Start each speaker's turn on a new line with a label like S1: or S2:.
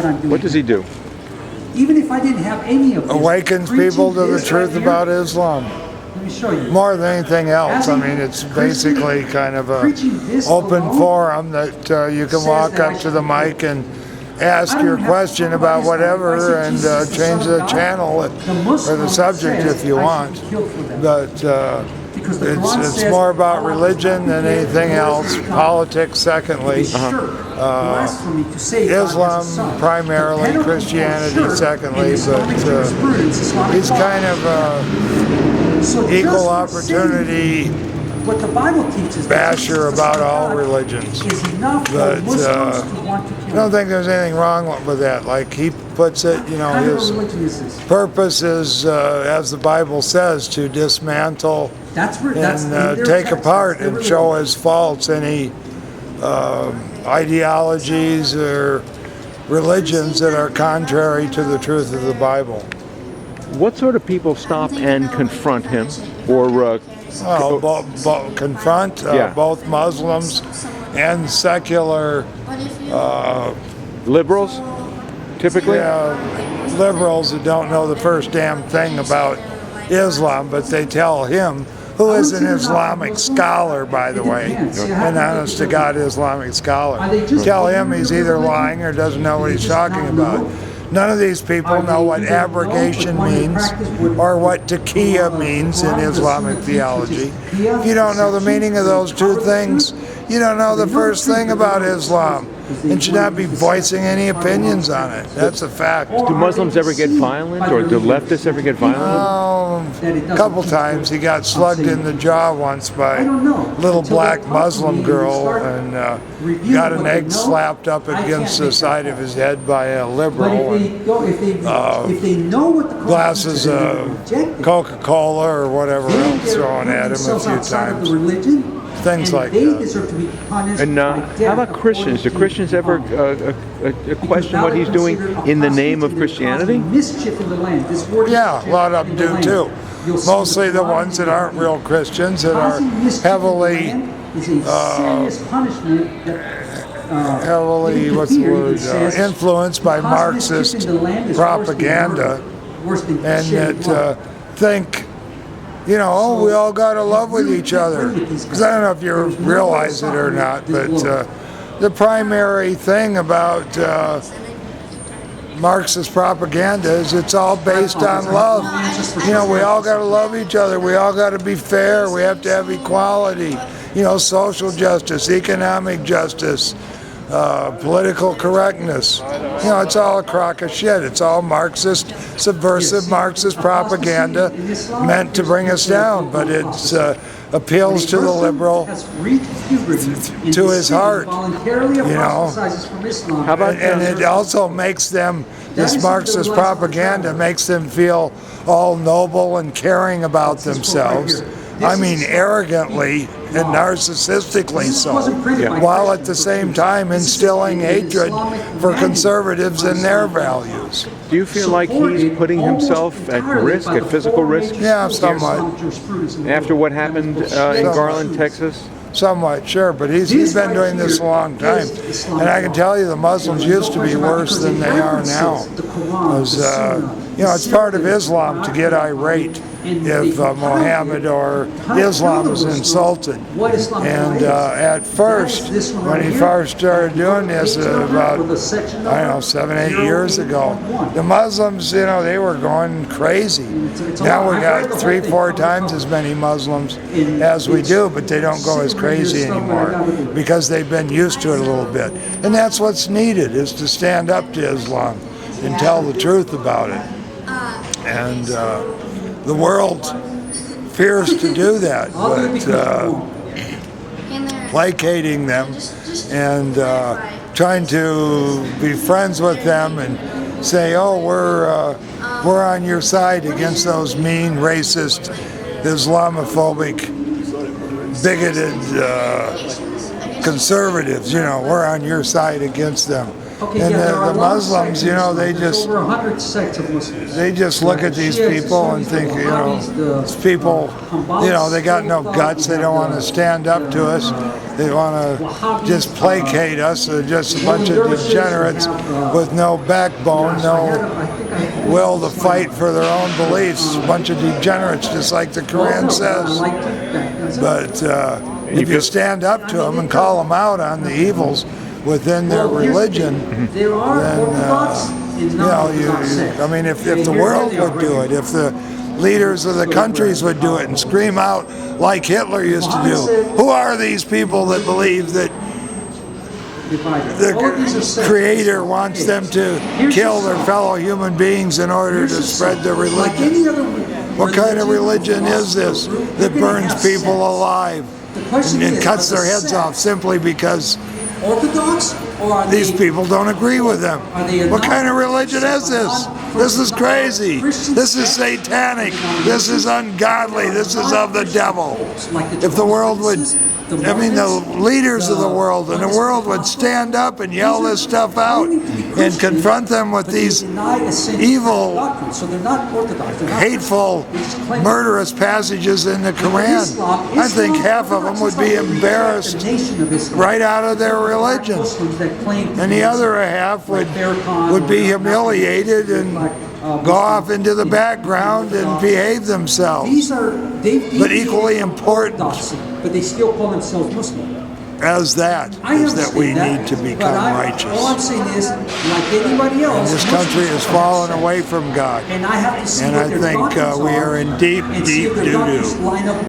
S1: what I'm doing.
S2: What does he do?
S1: Even if I didn't have any of this,
S3: Awakens people to the truth about Islam.
S1: Let me show you.
S3: More than anything else. I mean, it's basically kind of a open forum that you can walk up to the mic and ask your question about whatever and change the channel or the subject if you want. But it's more about religion than anything else. Politics, secondly. Islam, primarily. Christianity, secondly. But he's kind of equal opportunity
S1: what the Bible teaches
S3: basher about all religions. But I don't think there's anything wrong with that. Like he puts it, you know, his purpose is, as the Bible says, to dismantle and take apart and show as false any ideologies or religions that are contrary to the truth of the Bible.
S2: What sort of people stop and confront him, or
S3: confront both Muslims and secular
S2: liberals, typically?
S3: Yeah, liberals that don't know the first damn thing about Islam, but they tell him, who is an Islamic scholar, by the way, an honest to God Islamic scholar, tell him he's either lying or doesn't know what he's talking about. None of these people know what abrogation means or what taqiyya means in Islamic theology. If you don't know the meaning of those two things, you don't know the first thing about Islam and should not be voicing any opinions on it. That's a fact.
S2: Do Muslims ever get violent, or do leftists ever get violent?
S3: A couple times. He got slugged in the jaw once by a little black Muslim girl and got an egg slapped up against the side of his head by a liberal. Glasses of Coca-Cola or whatever else thrown at him a few times. Things like that.
S2: And how about Christians? Do Christians ever question what he's doing in the name of Christianity?
S3: Yeah, a lot of them do too. Mostly the ones that aren't real Christians, that are heavily, influenced by Marxist propaganda, and that think, you know, oh, we all got to love with each other. Because I don't know if you realize it or not, but the primary thing about Marxist propaganda is it's all based on love. You know, we all got to love each other. We all got to be fair. We have to have equality. You know, social justice, economic justice, political correctness. You know, it's all a crock of shit. It's all Marxist, subversive Marxist propaganda meant to bring us down, but it appeals to the liberal, to his heart, you know.
S2: How about,
S3: and it also makes them, this Marxist propaganda makes them feel all noble and caring about themselves. I mean, arrogantly and narcissistically so, while at the same time instilling hatred for conservatives and their values.
S2: Do you feel like he's putting himself at risk, at physical risk?
S3: Yeah, somewhat.
S2: After what happened in Garland, Texas?
S3: Somewhat, sure, but he's been doing this a long time. And I can tell you the Muslims used to be worse than they are now. Because, you know, it's part of Islam to get irate if Muhammad or Islam is insulted. And at first, when he first started doing this about, I don't know, 7, 8 years ago, the Muslims, you know, they were going crazy. Now we got 3, 4 times as many Muslims as we do, but they don't go as crazy anymore because they've been used to it a little bit. And that's what's needed, is to stand up to Islam and tell the truth about it. And the world fears to do that, but placating them and trying to be friends with them and say, oh, we're on your side against those mean, racist, Islamophobic, bigoted conservatives, you know, we're on your side against them.
S1: Okay,
S3: And
S1: yeah, there are
S3: the
S1: a lot of
S3: Muslims,
S1: sects
S3: you
S1: in
S3: know,
S1: Islam.
S3: they
S1: There's
S3: just
S1: over 100 sects of Muslims.
S3: they just look at these
S1: Shias,
S3: people and
S1: Sunnis,
S3: think,
S1: the
S3: you know,
S1: Wahhabis,
S3: these people, you know, they got no
S1: Sultan,
S3: guts. They don't want to stand up to us. They want to just placate us. They're just a bunch of degenerates with no backbone, no will to fight for their own beliefs. A bunch of degenerates, just like the Quran says. But if you stand up to them and call them out on the evils within their religion, then you know, I mean, if the world would do it, if the leaders of the countries would do it and scream out like Hitler used to do, who are these people that believe that the Creator wants them to kill their fellow human beings in order to spread their religion? What kind of religion is this that burns people alive and cuts their heads off simply because
S1: Orthodox, or are
S3: these
S1: they,
S3: people don't agree with them? What kind of religion is this? This is crazy. This is satanic. This is ungodly. This is of the devil. If the world would, I mean, the leaders of the world and the world would stand up and yell this stuff out and confront them with these evil, hateful, murderous passages in the Quran, I think half of them would be embarrassed right out of their religion. And the other half would be humiliated and go off into the background and behave themselves. But equally important
S1: but they still call themselves Muslim.
S3: as that is that we need to become righteous.
S1: All I'm saying is, like anybody else,
S3: This country has fallen away from God.
S1: and I have to see
S3: And
S1: what
S3: I
S1: their
S3: think
S1: doctrines
S3: we are in deep,
S1: and see
S3: deep
S1: if their
S3: doo-doo.
S1: doctrines line up